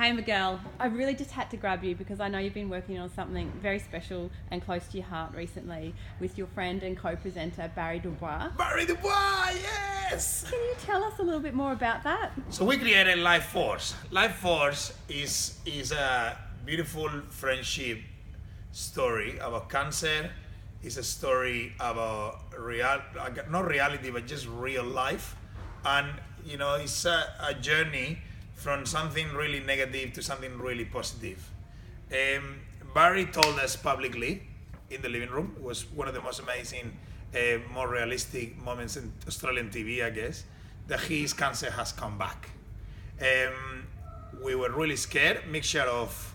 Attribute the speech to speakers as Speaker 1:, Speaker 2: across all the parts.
Speaker 1: Hey Miguel, I really just had to grab you because I know you've been working on something very special and close to your heart recently with your friend and co-presenter Barry Dubois.
Speaker 2: Barry Dubois, yes!
Speaker 1: Can you tell us a little bit more about that?
Speaker 2: So we created LifeForce. LifeForce is a beautiful friendship story about cancer. It's a story about not reality, but just real life. And you know, it's a journey from something really negative to something really positive. Barry told us publicly in the living room, it was one of the most amazing, more realistic moments in Australian TV, I guess, that his cancer has come back. We were really scared, mixture of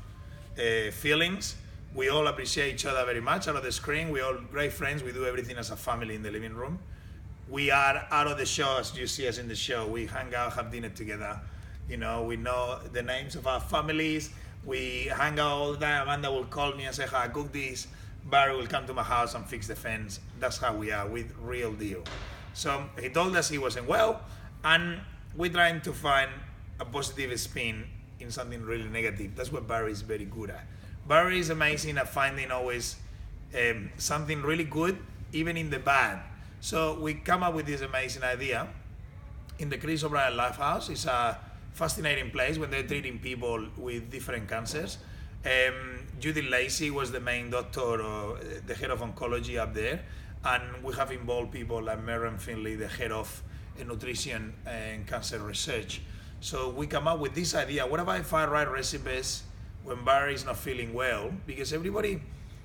Speaker 2: feelings. We all appreciate each other very much out of the screen. We're all great friends. We do everything as a family in the living room. We are out of the show, as you see us in the show. We hang out, have dinner together. You know, we know the names of our families. We hang out all the time. Amanda will call me and say, "Hi, cook this." Barry will come to my house and fix the fence. That's how we are, with real deal. So he told us he wasn't well, and we're trying to find a positive spin in something really negative. That's what Barry is very good at. Barry is amazing at finding always something really good, even in the bad. So we come up with this amazing idea. In the Chris O'Brien Lifehouse, it's a fascinating place when they're treating people with different cancers. Judy Lacey was the main doctor, or the head of oncology up there, and we have involved people like Merriam Finley, the head of nutrition and cancer research. So we come up with this idea: what if I write recipes when Barry is not feeling well? Because everybody,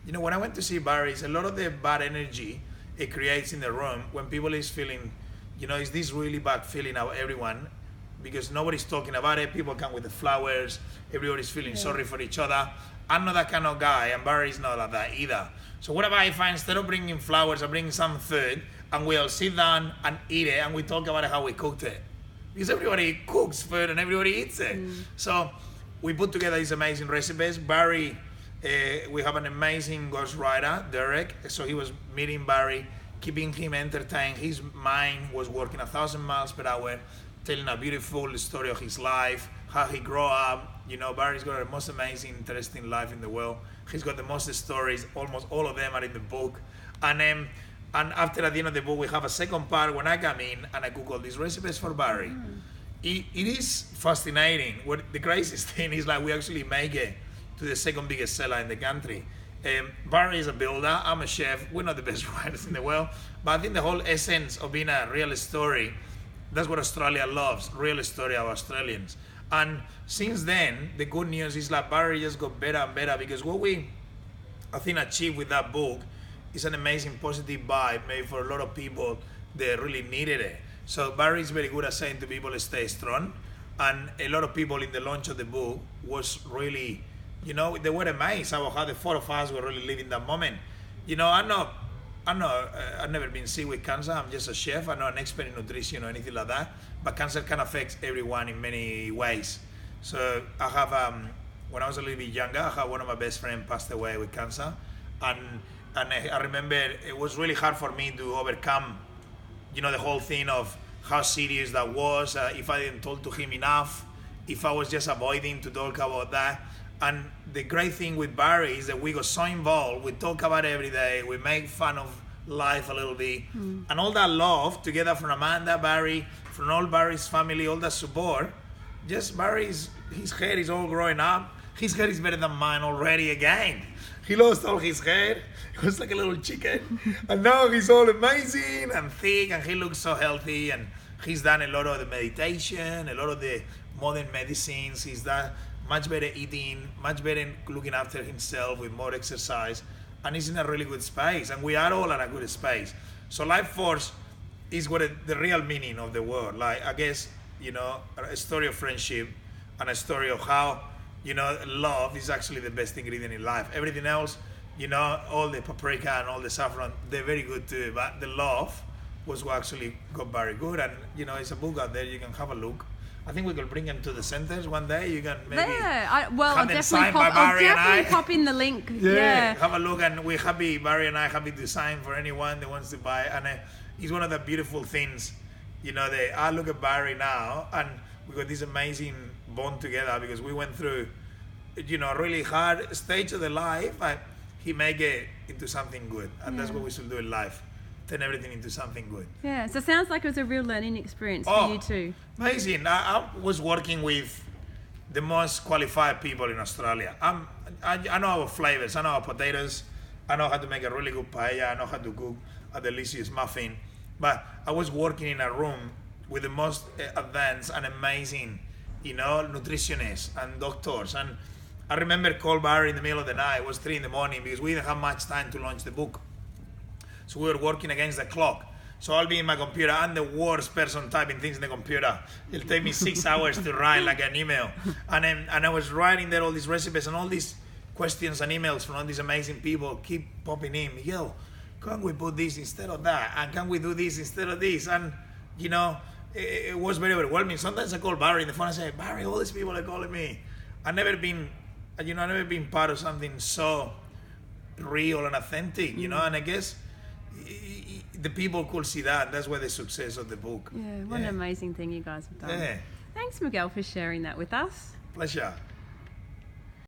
Speaker 2: you know, when I went to see Barry, it's a lot of the bad energy it creates in the room when people is feeling, you know, it's this really bad feeling of everyone, because nobody's talking about it. People come with the flowers, everybody's feeling sorry for each other. I'm not that kind of guy, and Barry's not like that either. So what if I instead of bringing flowers, I bring some food, and we all sit down and eat it, and we talk about how we cooked it? Because everybody cooks food and everybody eats it. So we put together these amazing recipes. Barry, we have an amazing ghostwriter, Derek. So he was meeting Barry, keeping him entertained. His mind was working 1,000 miles per hour, telling a beautiful story of his life, how he grew up. You know, Barry's got the most amazing, interesting life in the world. He's got the most stories. Almost all of them are in the book. And after, at the end of the book, we have a second part when I come in and I cook all these recipes for Barry. It is fascinating. What the craziest thing is, like, we actually make it to the second biggest seller in the country. Barry is a builder, I'm a chef. We're not the best writers in the world, but I think the whole essence of being a real story, that's what Australia loves, real story of Australians. And since then, the good news is like Barry just got better and better, because what we, I think, achieved with that book is an amazing positive vibe, maybe for a lot of people that really needed it. So Barry is very good at saying to people, stay strong. And a lot of people in the launch of the book was really, you know, they were amazed about how the four of us were really living that moment. You know, I've never been sick with cancer. I'm just a chef. I'm not an expert in nutrition or anything like that. But cancer can affect everyone in many ways. So I have, when I was a little bit younger, I had one of my best friends passed away with cancer. And I remember it was really hard for me to overcome, you know, the whole thing of how serious that was, if I didn't talk to him enough, if I was just avoiding to talk about that. And the great thing with Barry is that we got so involved, we talk about it every day, we make fun of life a little bit, and all that love together from Amanda, Barry, from all Barry's family, all that support, just his hair is all growing up. His hair is better than mine already again. He lost all his hair. He was like a little chicken. And now he's all amazing and thick, and he looks so healthy. And he's done a lot of the meditation, a lot of the modern medicines. He's done much better eating, much better looking after himself with more exercise. And he's in a really good space. And we are all in a good space. So LifeForce is what the real meaning of the word. Like, I guess, you know, a story of friendship and a story of how, you know, love is actually the best ingredient in life. Everything else, you know, all the paprika and all the saffron, they're very good too. But the love was what actually got very good. And, you know, it's a book out there. You can have a look. I think we could bring them to the centers one day. You can maybe
Speaker 1: I'll definitely pop in the link. Yeah,
Speaker 2: have a look. And we're happy, Barry and I, happy to sign for anyone that wants to buy. And it's one of the beautiful things, you know, I look at Barry now, and we got this amazing bond together because we went through, you know, a really hard stage of the life. He make it into something good, and that's what we should do in life. Turn everything into something good.
Speaker 1: Yeah, so it sounds like it was a real learning experience for you too.
Speaker 2: Amazing. I was working with the most qualified people in Australia. I know our flavors, I know our potatoes, I know how to make a really good paella, I know how to cook a delicious muffin, but I was working in a room with the most advanced and amazing, you know, nutritionists and doctors. And I remember call Barry in the middle of the night. It was 3 a.m. because we didn't have much time to launch the book. So we were working against the clock. So I'll be in my computer. I'm the worst person typing things in the computer. It'll take me 6 hours to write like an email. And I was writing there all these recipes and all these questions and emails from all these amazing people keep popping in. Miguel, can we put this instead of that? And can we do this instead of this? And, you know, it was very overwhelming. Sometimes I call Barry on the phone and say, Barry, all these people are calling me. I've never been part of something so real and authentic, you know, and I guess the people could see that. That's why the success of the book.
Speaker 1: Yeah, what an amazing thing you guys have done. Yeah. Thanks, Miguel, for sharing that with us.
Speaker 2: Pleasure.